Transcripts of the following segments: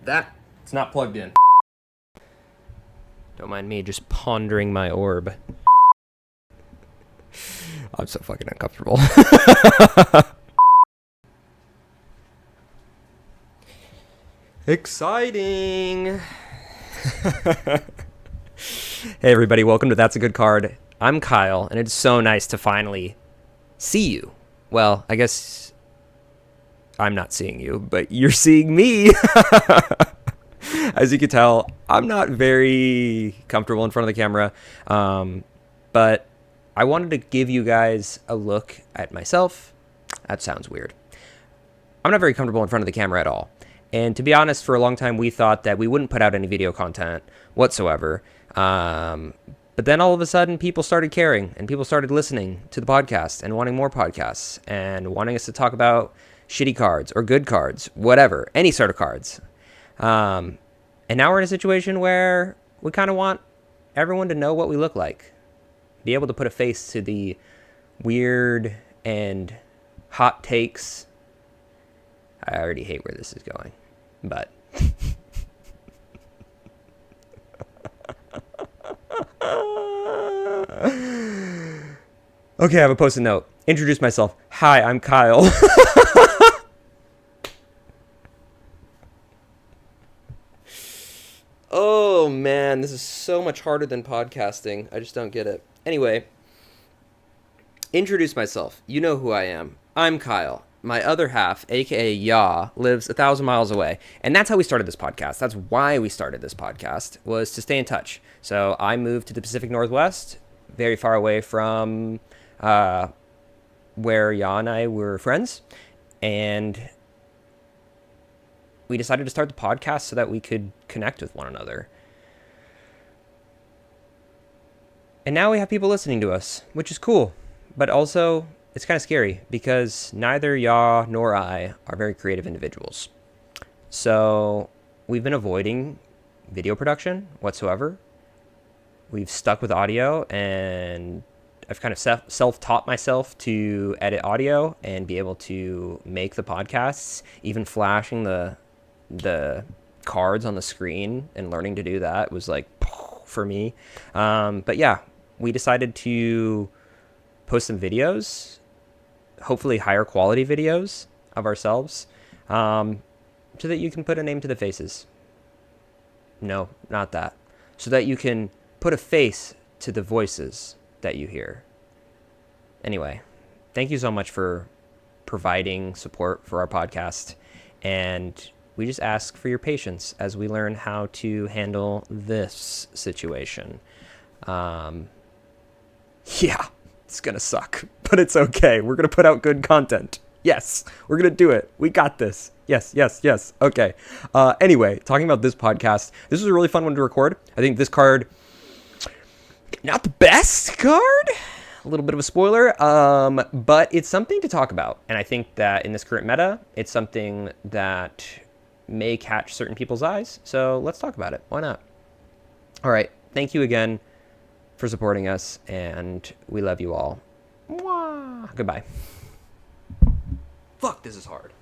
It's not plugged in. Don't mind me just pondering my orb. I'm so fucking uncomfortable. Exciting! Hey everybody, welcome to That's a Good Card. I'm Kyle, and it's so nice to finally see you. Well, I guess I'm not seeing you, but you're seeing me! As you can tell, I'm not very comfortable in front of the camera, but I wanted to give you guys a look at myself. That sounds weird. I'm not very comfortable in front of the camera at all. And to be honest, for a long time, we thought that we wouldn't put out any video content whatsoever. But then all of a sudden, people started caring, and people started listening to the podcast and wanting more podcasts and wanting us to talk about shitty cards or good cards, whatever, any sort of cards. And now we're in a situation where we kind of want everyone to know what we look like. Be able to put a face to the weird and hot takes. I already hate where this is going, but okay, I have a post-it note. Introduce myself. Hi, I'm Kyle. Oh man, this is so much harder than podcasting. I just don't get it. Anyway, introduce myself. You know who I am. I'm Kyle. My other half, aka Ya, lives 1,000 miles away. And that's how we started this podcast. That's why we started this podcast, was to stay in touch. So I moved to the Pacific Northwest, very far away from where Ya and I were friends. And we decided to start the podcast so that we could connect with one another. And now we have people listening to us, which is cool. But also, it's kind of scary because neither Ya nor I are very creative individuals. So we've been avoiding video production whatsoever. We've stuck with audio, and I've kind of self-taught myself to edit audio and be able to make the podcasts, even flashing the cards on the screen and learning to do that was like for me. But yeah, we decided to post some videos, hopefully higher quality videos of ourselves, so that you can put a name to the faces. No, not that. So that you can put a face to the voices that you hear. Anyway, thank you so much for providing support for our podcast, and we just ask for your patience as we learn how to handle this situation. Yeah, it's gonna suck, but it's okay. We're gonna put out good content. Yes, we're gonna do it. We got this. Yes. Okay. Anyway, talking about this podcast, this was a really fun one to record. I think this card, not the best card, a little bit of a spoiler, but it's something to talk about. And I think that in this current meta, it's something that may catch certain people's eyes. So let's talk about it. Why not? All right. Thank you again for supporting us, and we love you all. Mwah. Goodbye. Fuck, this is hard.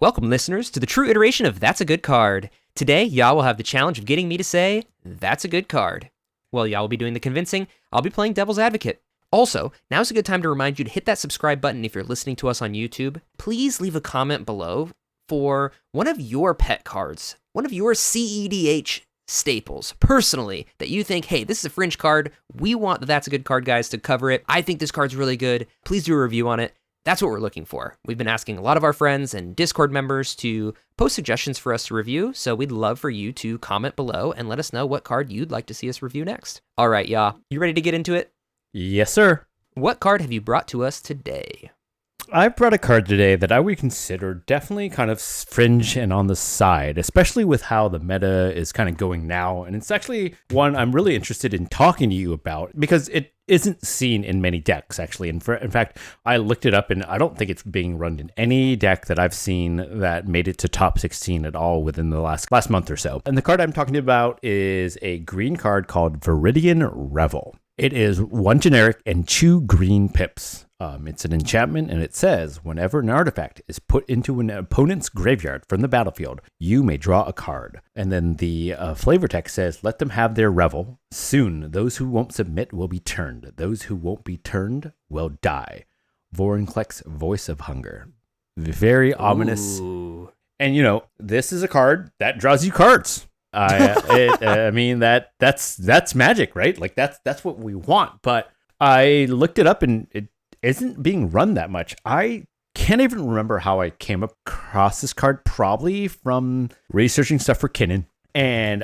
Welcome, listeners, to the true iteration of That's a Good Card. Today, Ya will have the challenge of getting me to say, "That's a good card." While Ya will be doing the convincing, I'll be playing devil's advocate. Also, now's a good time to remind you to hit that subscribe button if you're listening to us on YouTube. Please leave a comment below for one of your pet cards, one of your CEDH staples, personally, that you think, hey, this is a fringe card. We want the That's a Good Card guys to cover it. I think this card's really good. Please do a review on it. That's what we're looking for. We've been asking a lot of our friends and Discord members to post suggestions for us to review, so we'd love for you to comment below and let us know what card you'd like to see us review next. All right, Ya, you ready to get into it? Yes, sir. What card have you brought to us today? I brought a card today that I would consider definitely kind of fringe and on the side, especially with how the meta is kind of going now. And it's actually one I'm really interested in talking to you about because it isn't seen in many decks, actually. In fact, I looked it up and I don't think it's being run in any deck that I've seen that made it to top 16 at all within the last month or so. And the card I'm talking about is a green card called Viridian Revel. It is 1 generic and 2 green pips. It's an enchantment, and it says, whenever an artifact is put into an opponent's graveyard from the battlefield, you may draw a card. And then the flavor text says, let them have their revel. Soon, those who won't submit will be turned. Those who won't be turned will die. Vorinclex, Voice of Hunger. Very ominous. Ooh. And, this is a card that draws you cards. I mean, that's magic, right? Like, that's what we want. But I looked it up, and it isn't being run that much. I can't even remember how I came across this card, probably from researching stuff for Kinnan. And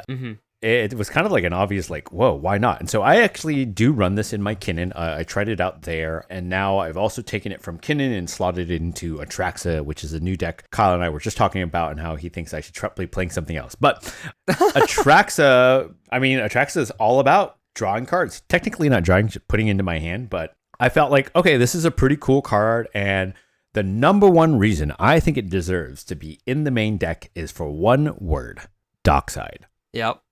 it was kind of like an obvious, like, whoa, why not? And so I actually do run this in my Kinnan. I tried it out there, and now I've also taken it from Kinnan and slotted it into Atraxa, which is a new deck Kyle and I were just talking about, and how he thinks I should be playing something else. But Atraxa is all about drawing cards. Technically not drawing, just putting into my hand, but I felt like, okay, this is a pretty cool card, and the number one reason I think it deserves to be in the main deck is for one word: Dockside. Yep.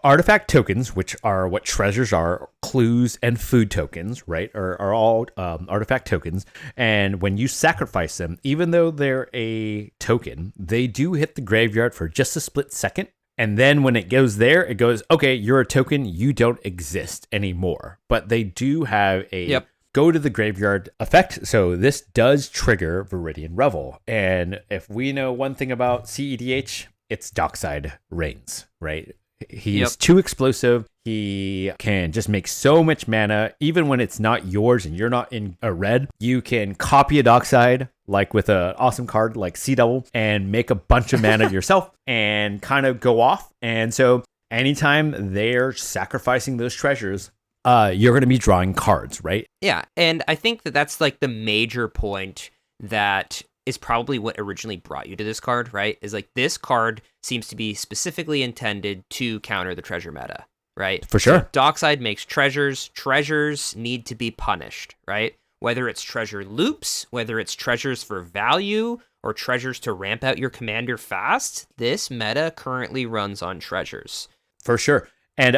Artifact tokens, which are what treasures are, clues, and food tokens, right, are all artifact tokens. And when you sacrifice them, even though they're a token, they do hit the graveyard for just a split second. And then when it goes there, it goes, okay, you're a token, you don't exist anymore. But they do have a go to the graveyard effect. So this does trigger Viridian Revel. And if we know one thing about CEDH, it's Dockside reigns, right? He is too explosive. He can just make so much mana. Even when it's not yours and you're not in a red, you can copy a Dockside, like with an awesome card like Sea Double, and make a bunch of mana yourself and kind of go off. And so anytime they're sacrificing those treasures, you're going to be drawing cards, right? Yeah, and I think that's like the major point that is probably what originally brought you to this card, right? Is like this card seems to be specifically intended to counter the treasure meta, right? For sure. So Dockside makes treasures. Treasures need to be punished, right? Whether it's treasure loops, whether it's treasures for value, or treasures to ramp out your commander fast, this meta currently runs on treasures. For sure. And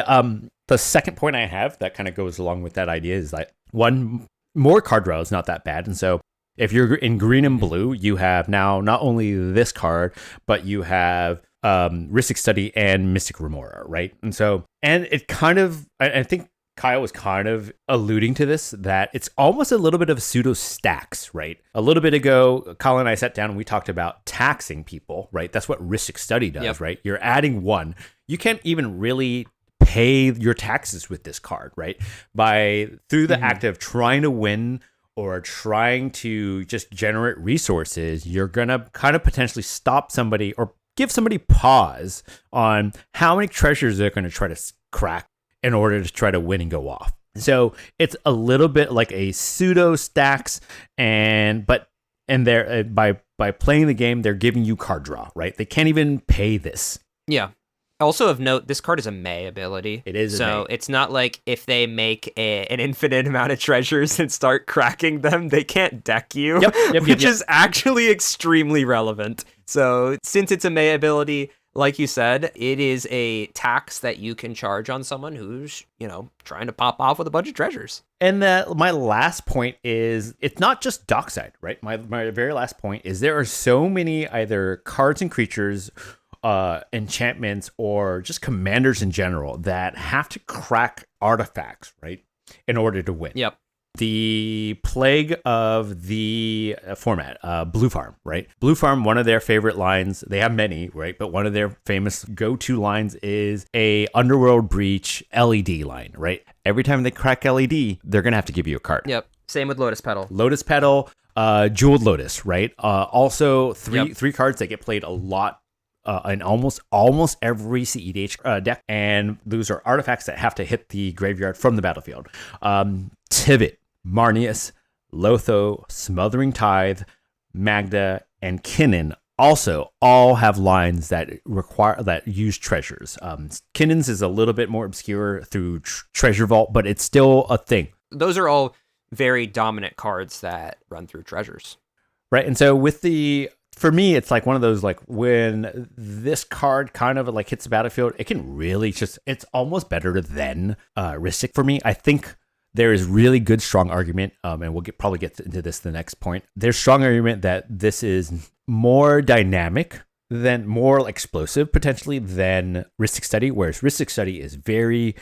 the second point I have that kind of goes along with that idea is that one, more card draw is not that bad. And so if you're in green and blue, you have now not only this card, but you have Rhystic Study and Mystic Remora, right? And so, and it kind of, I think Kyle was kind of alluding to this, that it's almost a little bit of pseudo stacks, right? A little bit ago, Kyle and I sat down and we talked about taxing people, right? That's what Rhystic Study does, right? You're adding one. You can't even really pay your taxes with this card, right? Through the act of trying to win or trying to just generate resources, you're going to kind of potentially stop somebody or give somebody pause on how many treasures they're going to try to crack in order to try to win and go off. So it's a little bit like a pseudo stacks, and they're by playing the game, they're giving you card draw, right? They can't even pay this. Yeah. Also of note, this card is a May ability. It is. So it's not like if they make an infinite amount of treasures and start cracking them, they can't deck you, which is actually extremely relevant. So since it's a May ability, like you said, it is a tax that you can charge on someone who's, trying to pop off with a bunch of treasures. And my last point is, it's not just Dockside, right? My very last point is there are so many either cards and creatures, enchantments, or just commanders in general that have to crack artifacts, right, in order to win. Yep. The plague of the format, Blue Farm, right? Blue Farm, one of their favorite lines, they have many, right? But one of their famous go-to lines is a Underworld Breach LED line, right? Every time they crack LED, they're going to have to give you a card. Yep. Same with Lotus Petal. Lotus Petal, Jeweled Lotus, right? Also, three cards that get played a lot in almost every CEDH deck, and those are artifacts that have to hit the graveyard from the battlefield. Tivit, Marnius, Lotho, Smothering Tithe, Magda, and Kinnan also all have lines that use treasures. Kinnan's is a little bit more obscure through Treasure Vault, but it's still a thing. Those are all very dominant cards that run through treasures. Right, and so for me, it's like one of those, like, when this card kind of like hits the battlefield, it can really it's almost better than Rhystic for me. I think there is really good, strong argument, and we'll probably get into this the next point. There's strong argument that this is more dynamic, more explosive potentially than Rhystic Study, whereas Rhystic Study is very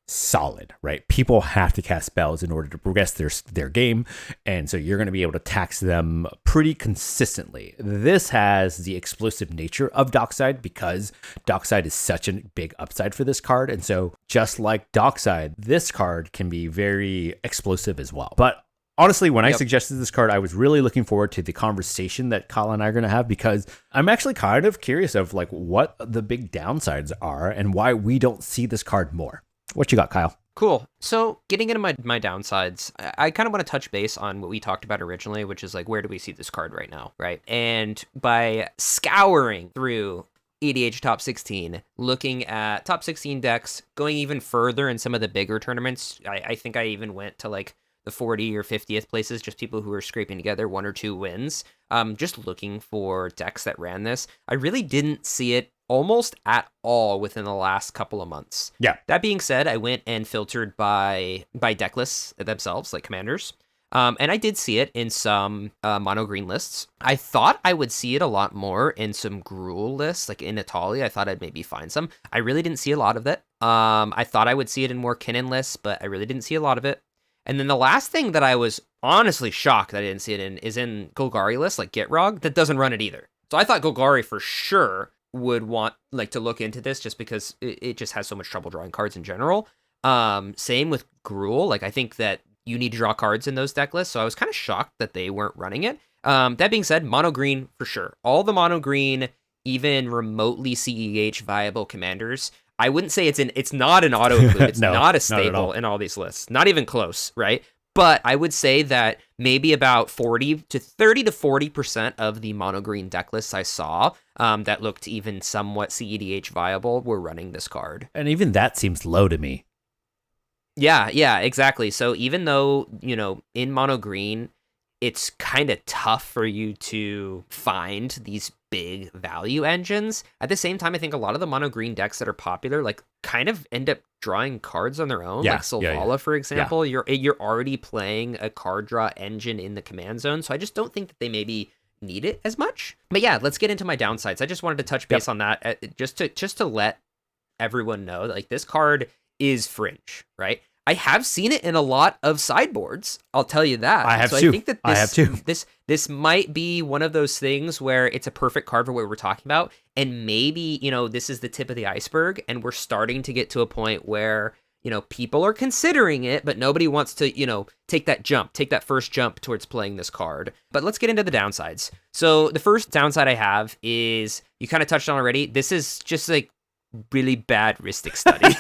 solid, right? People have to cast spells in order to progress their game, and so you're going to be able to tax them pretty consistently. This has the explosive nature of Dockside because Dockside is such a big upside for this card, and so just like Dockside, this card can be very explosive as well. But honestly, when I suggested this card, I was really looking forward to the conversation that Kyle and I are going to have, because I'm actually kind of curious of like what the big downsides are and why we don't see this card more. What you got, Kyle? Cool. So getting into my downsides, I kind of want to touch base on what we talked about originally, which is like, where do we see this card right now, right? And by scouring through EDH top 16, looking at top 16 decks, going even further in some of the bigger tournaments, I think I even went to like the 40 or 50th places, just people who are scraping together 1 or 2 wins, just looking for decks that ran this. I really didn't see it almost at all within the last couple of months. Yeah. That being said, I went and filtered by deck lists themselves, like commanders. And I did see it in some mono green lists. I thought I would see it a lot more in some Gruul lists, like in Italy. I thought I'd maybe find some. I really didn't see a lot of it. I thought I would see it in more Kinnan lists, but I really didn't see a lot of it. And then the last thing that I was honestly shocked that I didn't see it in is in Golgari lists, like Gitrog, that doesn't run it either. So I thought Golgari for sure would want like to look into this, just because it just has so much trouble drawing cards in general. Same with Gruul. Like, I think that you need to draw cards in those deck lists, so I was kind of shocked that they weren't running it. That being said, mono green for sure. All the mono green, even remotely CEH viable commanders, I wouldn't say it's not an auto include. It's not a staple in all these lists. Not even close, right? But I would say that maybe about 30 to 40% of the mono green deck lists I saw that looked even somewhat CEDH viable were running this card. And even that seems low to me. Yeah, exactly. So even though, in mono green, it's kind of tough for you to find these big value engines. At the same time, I think a lot of the mono green decks that are popular, like, kind of end up drawing cards on their own. Like Selvala, for example, you're already playing a card draw engine in the command zone. So I just don't think that they maybe need it as much. But yeah, let's get into my downsides. I just wanted to touch base on that, just to let everyone know, like, this card is fringe, right? I have seen it in a lot of sideboards. I'll tell you that. I have too. I think that this might be one of those things where it's a perfect card for what we're talking about. And maybe, this is the tip of the iceberg, and we're starting to get to a point where, people are considering it, but nobody wants to, take that first jump towards playing this card. But let's get into the downsides. So the first downside I have is, you kind of touched on already, this is just like really bad Rhystic Study.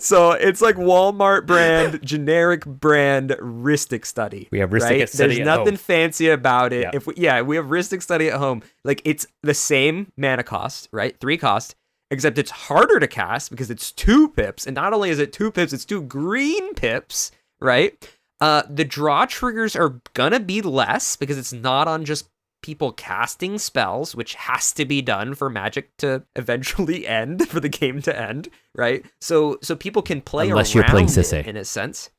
So it's like Walmart brand, generic brand Rhystic Study. We have Rhystic Study. There's nothing fancy about it. Yeah. We have Rhystic Study at home. Like, it's the same mana cost, right? 3 cost, except it's harder to cast because it's 2 pips. And not only is it 2 pips, it's 2 green pips, right? The draw triggers are gonna be less because it's not on just people casting spells, which has to be done for Magic to eventually end, for the game to end, right? So people can play unless around you're playing it Sisay. In a sense.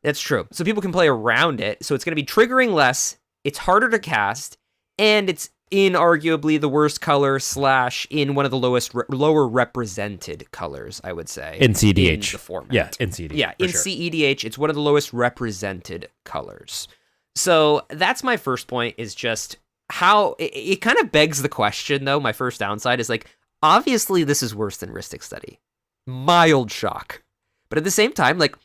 That's true. So people can play around it. So it's going to be triggering less. It's harder to cast, and it's inarguably the worst color / in one of the lower represented colors, I would say, in CEDH. In the format. Yeah, in CEDH. Yeah, in sure. CEDH, it's one of the lowest represented colors. So that's my first point, is just how it kind of begs the question, though. My first downside is, like, obviously this is worse than Rhystic Study. Mild shock. But at the same time, like,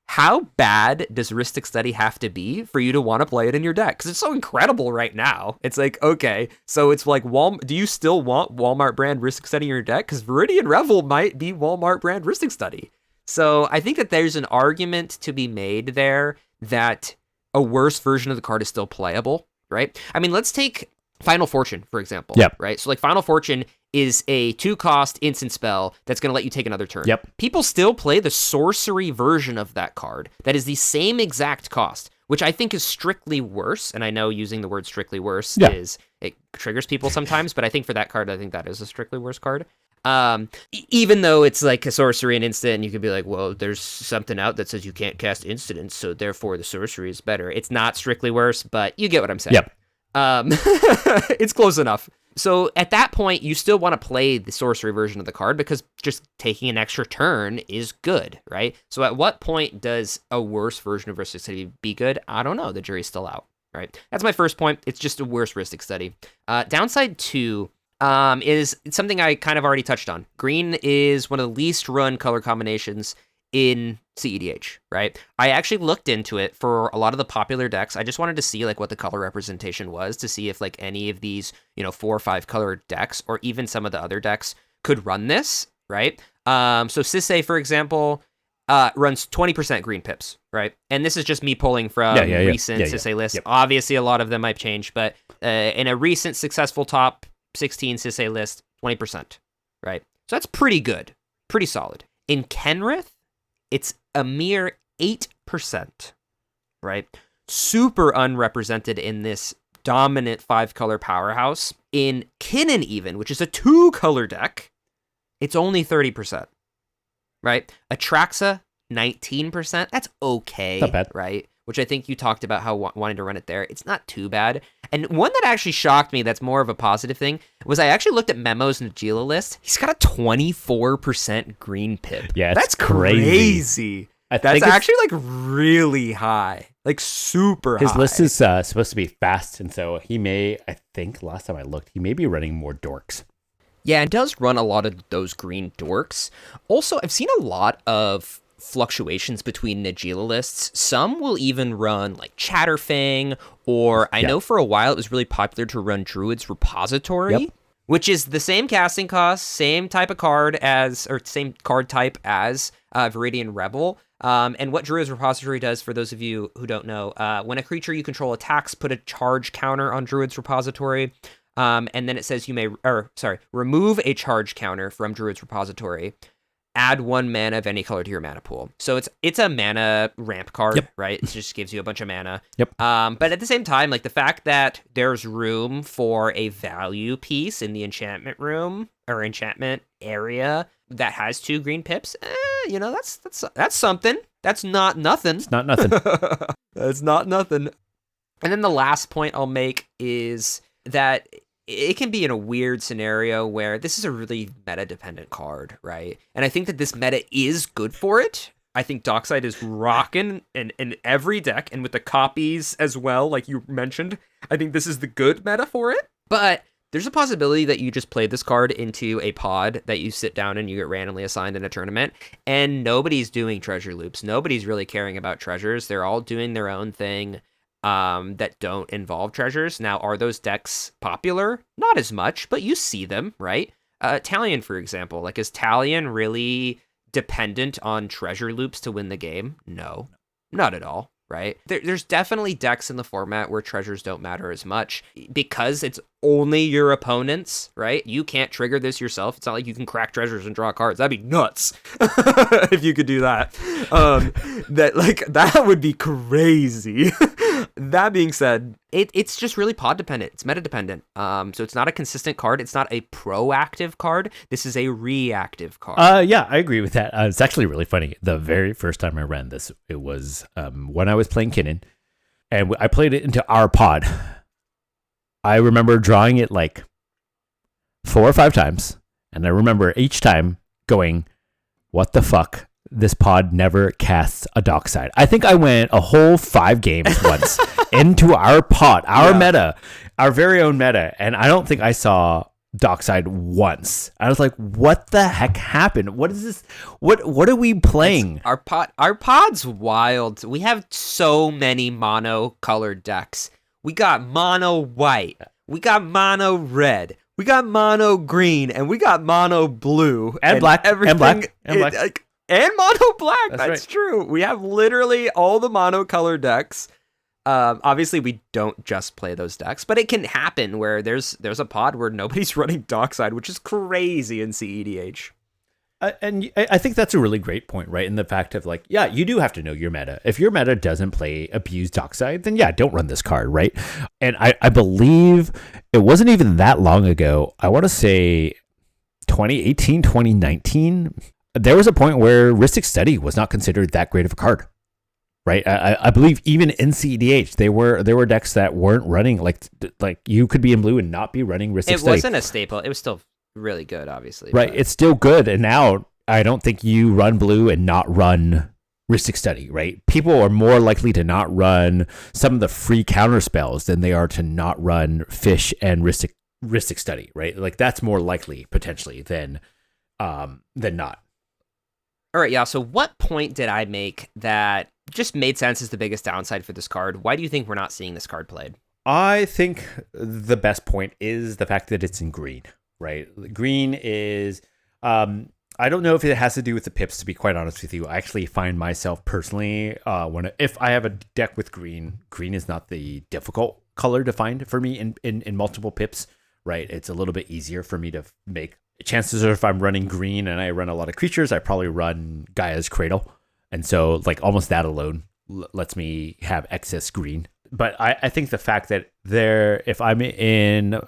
how bad does Rhystic Study have to be for you to want to play it in your deck? Because it's so incredible right now. It's like, okay, so it's like, do you still want Walmart brand Rhystic Study in your deck? Because Viridian Revel might be Walmart brand Rhystic Study. So I think that there's an argument to be made there that a worse version of the card is still playable, right? I mean, let's take Final Fortune, for example. Yep. Right? So, like, Final Fortune is a 2-cost instant spell that's going to let you take another turn. Yep. People still play the sorcery version of that card that is the same exact cost, which I think is strictly worse. And I know using the word strictly worse it triggers people sometimes, but I think for that card, I think that is a strictly worse card. Even though it's like a sorcery and instant, and you could be like, well, there's something out that says you can't cast incidents, so therefore the sorcery is better. It's not strictly worse, but you get what I'm saying. Yep. It's close enough. So at that point, you still want to play the sorcery version of the card because just taking an extra turn is good, right? So at what point does a worse version of Rhystic Study be good? I don't know. The jury's still out, right? That's my first point. It's just a worse Rhystic Study. Downside 2 is something I kind of already touched on. Green is one of the least run color combinations in CEDH, right? I actually looked into it for a lot of the popular decks. I just wanted to see like what the color representation was to see if like any of these, 4 or 5 color decks or even some of the other decks could run this, right? So Sisay, for example, runs 20% green pips, right? And this is just me pulling from recent Sisay lists. Yep. Obviously, a lot of them might change, but in a recent successful top 16 Sisay list, 20%, right? So that's pretty good, pretty solid. In Kenrith, it's a mere 8%, right? Super unrepresented in this dominant 5-color powerhouse. In Kinnan even, which is a 2-color deck, it's only 30%, right? Atraxa, 19%. That's okay, not bad. Right? Which I think you talked about how wanting to run it there. It's not too bad. And one that actually shocked me that's more of a positive thing was I actually looked at Memo's Najila list. He's got a 24% green pip. Yeah, that's crazy. That's actually like really high, like super high. His list is supposed to be fast, and so he may, I think last time I looked, he may be running more dorks. Yeah, it does run a lot of those green dorks. Also, I've seen a lot of fluctuations between Najila lists. Some will even run like Chatterfang, or I know for a while it was really popular to run Druid's Repository, which is the same casting cost, same type of card as, or same card type as Viridian Revel. And what Druid's Repository does, for those of you who don't know, when a creature you control attacks, put a charge counter on Druid's Repository. And then it says remove a charge counter from Druid's Repository. Add 1 mana of any color to your mana pool. So it's a mana ramp card, right? It just gives you a bunch of mana. But at the same time, like the fact that there's room for a value piece in the enchantment room or enchantment area that has 2 green pips, that's something. That's not nothing. It's not nothing. That's not nothing. And then the last point I'll make is that it can be in a weird scenario where this is a really meta-dependent card, right? And I think that this meta is good for it. I think Dockside is rocking in every deck, and with the copies as well, like you mentioned, I think this is the good meta for it. But there's a possibility that you just play this card into a pod that you sit down and you get randomly assigned in a tournament, and nobody's doing treasure loops. Nobody's really caring about treasures. They're all doing their own thing. That don't involve treasures. Now, are those decks popular? Not as much, but you see them, right? Talion, for example. Like, is Talion really dependent on treasure loops to win the game? No, not at all, right? There's definitely decks in the format where treasures don't matter as much because it's only your opponents, right? You can't trigger this yourself. It's not like you can crack treasures and draw cards. That'd be nuts if you could do that. That would be crazy. That being said, it's just really pod dependent. It's meta dependent. So it's not a consistent card. It's not a proactive card. This is a reactive card. Yeah, I agree with that. It's actually really funny. The very first time I ran this, it was when I was playing Kinnan, and I played it into our pod. I remember drawing it like 4 or 5 times, and I remember each time going, "What the fuck? This pod never casts a Dockside." I think I went a whole 5 games once into our pod, our meta, our very own meta, and I don't think I saw Dockside once. I was like, "What the heck happened? What is this? What are we playing?" Our pod's wild. We have so many mono colored decks. We got mono white, we got mono red, we got mono green, and we got mono blue and black, everything, and black. And mono black. That's right. True. We have literally all the mono color decks. Obviously, we don't just play those decks, but it can happen where there's a pod where nobody's running Dockside, which is crazy in CEDH. And I think that's a really great point, right? In the fact of like, yeah, you do have to know your meta. If your meta doesn't play Abuse Dockside, then yeah, don't run this card, right? And I believe it wasn't even that long ago. I want to say 2018, 2019. There was a point where Rhystic Study was not considered that great of a card, right? I believe even in CEDH, there were decks that weren't running like you could be in blue and not be running Rhystic Study. It wasn't a staple. It was still really good, obviously. Right. But It's still good. And now I don't think you run blue and not run Rhystic Study, right? People are more likely to not run some of the free counter spells than they are to not run Fish and Rhystic Study, right? Like that's more likely potentially than not. all right, yeah. So what point did I make that just made sense as the biggest downside for this card? Why do you think we're not seeing this card played? I think the best point is the fact that it's in green, right? Green is, I don't know if it has to do with the pips, to be quite honest with you. I actually find myself personally, if I have a deck with green, green is not the difficult color to find for me in multiple pips, right? It's a little bit easier for me to make. Chances are if I'm running green and I run a lot of creatures, I probably run Gaia's Cradle. And so like almost that alone lets me have excess green. But I think the fact that if I'm in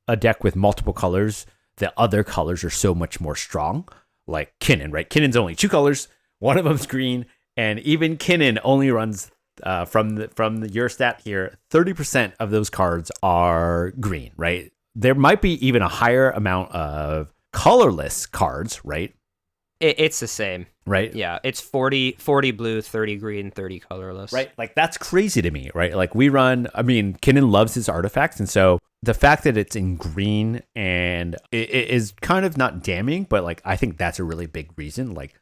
a deck with multiple colors, the other colors are so much more strong. Like Kinnan, right? Kinnan's only 2 colors. One of them's green. And even Kinnan only runs from your stat here, 30% of those cards are green, right? There might be even a higher amount of colorless cards, right? It's the same. Right? Yeah, it's 40 blue, 30 green, 30 colorless. Right? Like that's crazy to me, right? Like Kinnan loves his artifacts. And so the fact that it's in green and it is kind of not damning, but like I think that's a really big reason. Like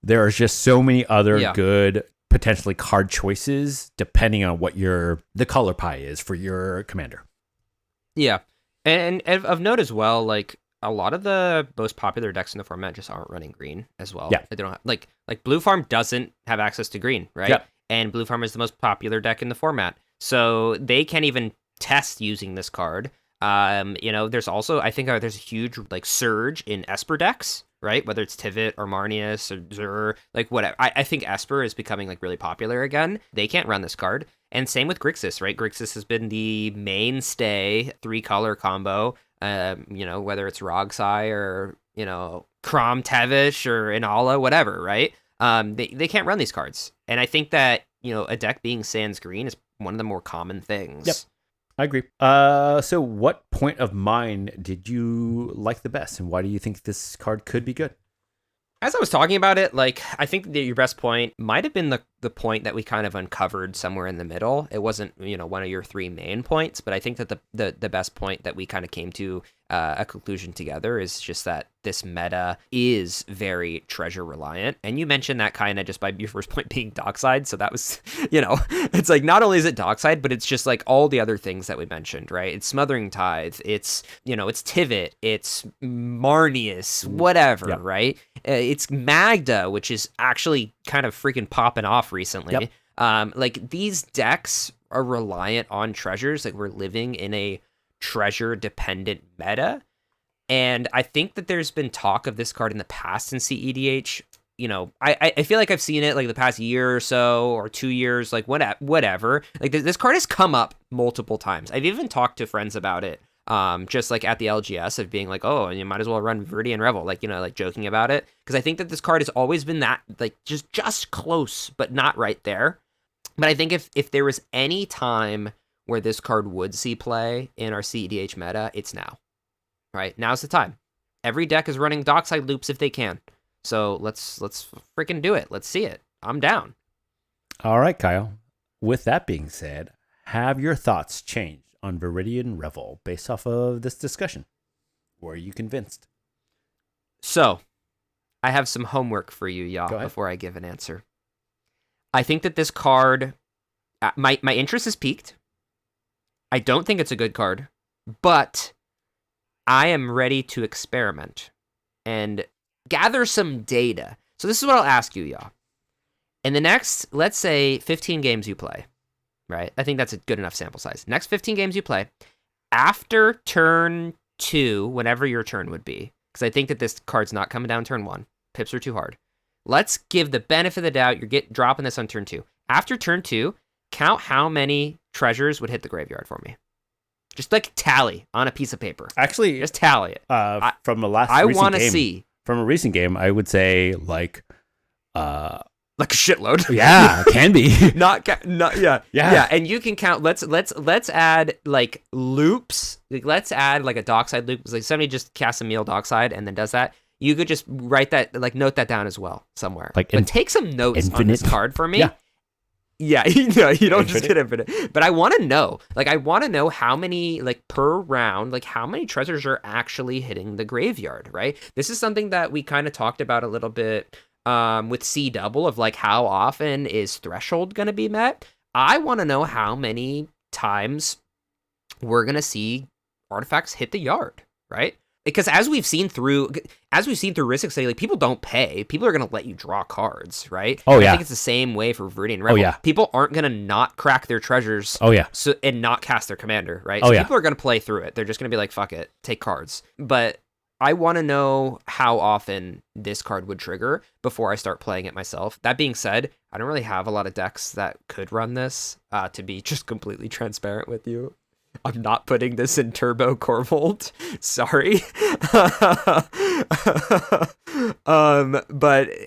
there are just so many other good potentially card choices depending on what the color pie is for your commander. Yeah. And of note as well, like a lot of the most popular decks in the format just aren't running green as well. Yeah. They don't have, like Blue Farm doesn't have access to green, right? Yeah. And Blue Farm is the most popular deck in the format. So they can't even test using this card. There's also, I think there's a huge like surge in Esper decks, right? Whether it's Tivit or Marnius or Zur, like whatever. I think Esper is becoming like really popular again. They can't run this card. And same with Grixis, right? Grixis has been the mainstay 3-color combo, whether it's Rogsai or, Krom Tevish or Inala, whatever, right? They can't run these cards. And I think that, a deck being Sans Green is one of the more common things. Yep. I agree. So what point of mine did you like the best, and why do you think this card could be good? As I was talking about it, like, I think that your best point might have been the point that we kind of uncovered somewhere in the middle. It wasn't, one of your 3 main points, but I think that the best point that we kind of came to a conclusion together is just that this meta is very treasure reliant. And you mentioned that kind of just by your first point being Dockside. So that was, it's like not only is it Dockside, but it's just like all the other things that we mentioned, right? It's Smothering Tithe, it's, it's Tivit, it's Marnius, whatever, right? It's Magda, which is actually kind of freaking popping off recently. Yep. Like these decks are reliant on treasures. Like we're living in a treasure dependent meta. And I think that there's been talk of this card in the past in CEDH. I feel like I've seen it like the past year or so or 2 years, like whatever. Like this card has come up multiple times. I've even talked to friends about it. Just like at the LGS of being like, oh, and you might as well run Viridian Revel, like, like joking about it. Because I think that this card has always been that, like, just close, but not right there. But I think if there was any time where this card would see play in our CEDH meta, it's now. Right? Now's the time. Every deck is running Dockside loops if they can. So let's freaking do it. Let's see it. I'm down. All right, Kyle. With that being said, have your thoughts changed on Viridian Revel based off of this discussion? Or are you convinced? So, I have some homework for you, y'all, before I give an answer. I think that this card, my interest is piqued. I don't think it's a good card, but I am ready to experiment and gather some data. So this is what I'll ask you, y'all. In the next, let's say, 15 games you play, right? I think that's a good enough sample size. Next 15 games you play, after turn 2, whenever your turn would be, because I think that this card's not coming down turn 1. Pips are too hard. Let's give the benefit of the doubt. You're dropping this on turn 2. After turn 2, count how many treasures would hit the graveyard for me. Just like tally on a piece of paper. Actually, just tally it. From the last I want to see. From a recent game, I would say like a shitload. Yeah, can be. not yeah. And you can count. Let's add like loops. Like, let's add like a dockside loop. Like somebody just casts a meal dockside and then does that. You could just write that, like note that down as well somewhere. But take some notes on this card for me. Yeah, you don't just get infinite. But I want to know. Like, I want to know how many, like, per round, like, how many treasures are actually hitting the graveyard, right? This is something that we kind of talked about a little bit with C double of, like, how often is threshold going to be met? I want to know how many times we're going to see artifacts hit the yard, right? Because as we've seen through Rhystic Study, like, people don't pay. People are going to let you draw cards, right? Oh, yeah. I think it's the same way for Viridian Revel. Oh, yeah. People aren't going to not crack their treasures. Oh, yeah. And not cast their commander, right? Oh, So yeah. people are going to play through it. They're just going to be like, fuck it, take cards. But I want to know how often this card would trigger before I start playing it myself. That being said, I don't really have a lot of decks that could run this, to be just completely transparent with you. I'm not putting this in Turbo Corvold. Sorry. But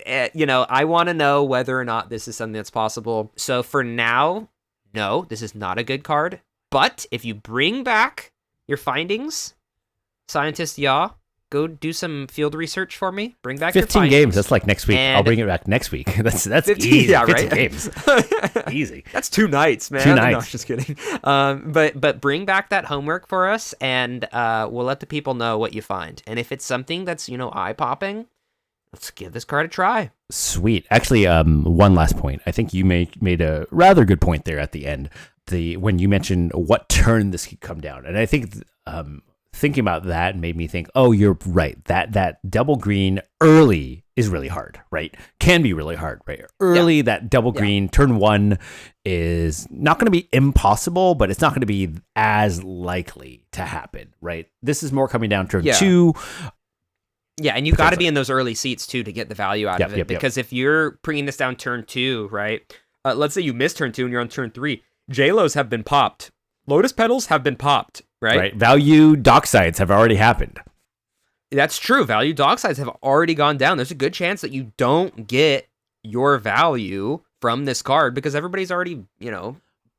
I want to know whether or not this is something that's possible. So for now, no, this is not a good card. But if you bring back your findings, Scientist Yaw, go do some field research for me. Bring back 15 your findings. games. That's like next week. I'll bring it back next week. That's 15, easy. yeah, 15 right? games. Easy. That's 2 nights, man. 2 No, nights. I'm just kidding. But bring back that homework for us, and we'll let the people know what you find. And if it's something that's eye popping, let's give this card a try. Sweet. Actually, one last point. I think you made a rather good point there at the end. When you mentioned what turn this could come down, and I think thinking about that made me think, oh, you're right. That double green early is really hard, right? Can be really hard, right? Early, that double green turn 1 is not going to be impossible, but it's not going to be as likely to happen, right? This is more coming down turn 2. Yeah, and you got to be in those early seats too to get the value out of it. Because if you're bringing this down turn 2, right? Let's say you miss turn 2 and you're on turn 3. JLos have been popped. Lotus Petals have been popped. Right? Value docksides have already happened. That's true. Value docksides have already gone down. There's a good chance that you don't get your value from this card because everybody's already,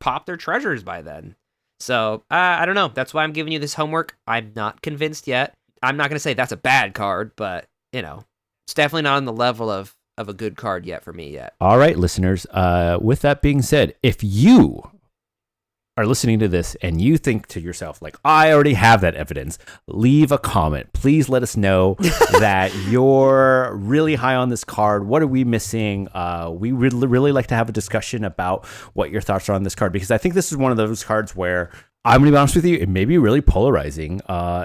popped their treasures by then. So, I don't know. That's why I'm giving you this homework. I'm not convinced yet. I'm not going to say that's a bad card, but, it's definitely not on the level of a good card yet for me yet. All right, listeners. With that being said, if you are listening to this and you think to yourself, like, I already have that evidence, leave a comment. Please let us know that you're really high on this card. What are we missing? We would really like to have a discussion about what your thoughts are on this card, because I think this is one of those cards where, I'm going to be honest with you, it may be really polarizing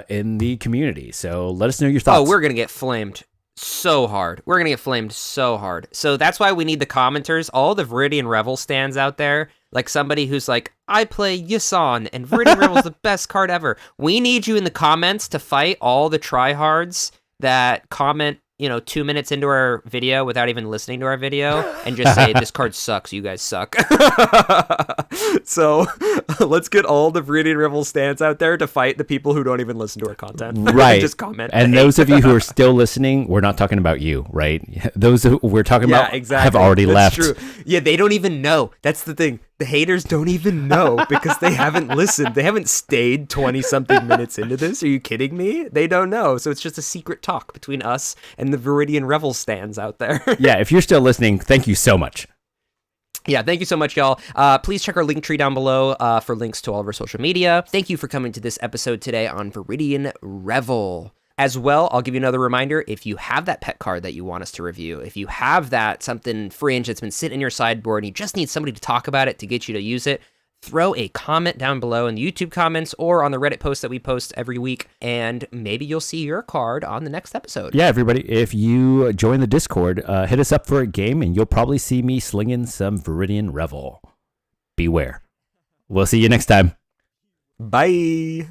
in the community. So let us know your thoughts. Oh, we're going to get flamed so hard. We're going to get flamed so hard. So that's why we need the commenters, all the Viridian Revel stands out there. Like somebody who's like, I play Yasan and Viridian Revel's the best card ever. We need you in the comments to fight all the tryhards that comment, 2 minutes into our video without even listening to our video and just say, this card sucks, you guys suck. So let's get all the Viridian Revel stands out there to fight the people who don't even listen to our content. Right. Just comment. And those of you who are still listening, we're not talking about you, right? Those who we're talking about have already left. True. Yeah, they don't even know. That's the thing. The haters don't even know because they haven't listened. They haven't stayed 20-something minutes into this. Are you kidding me? They don't know. So it's just a secret talk between us and the Viridian Revel stands out there. Yeah, if you're still listening, thank you so much. Yeah, thank you so much, y'all. Please check our link tree down below for links to all of our social media. Thank you for coming to this episode today on Viridian Revel. As well, I'll give you another reminder, if you have that pet card that you want us to review, if you have that something fringe that's been sitting in your sideboard and you just need somebody to talk about it to get you to use it, throw a comment down below in the YouTube comments or on the Reddit post that we post every week, and maybe you'll see your card on the next episode. Yeah, everybody, if you join the Discord, hit us up for a game and you'll probably see me slinging some Viridian Revel. Beware. We'll see you next time. Bye.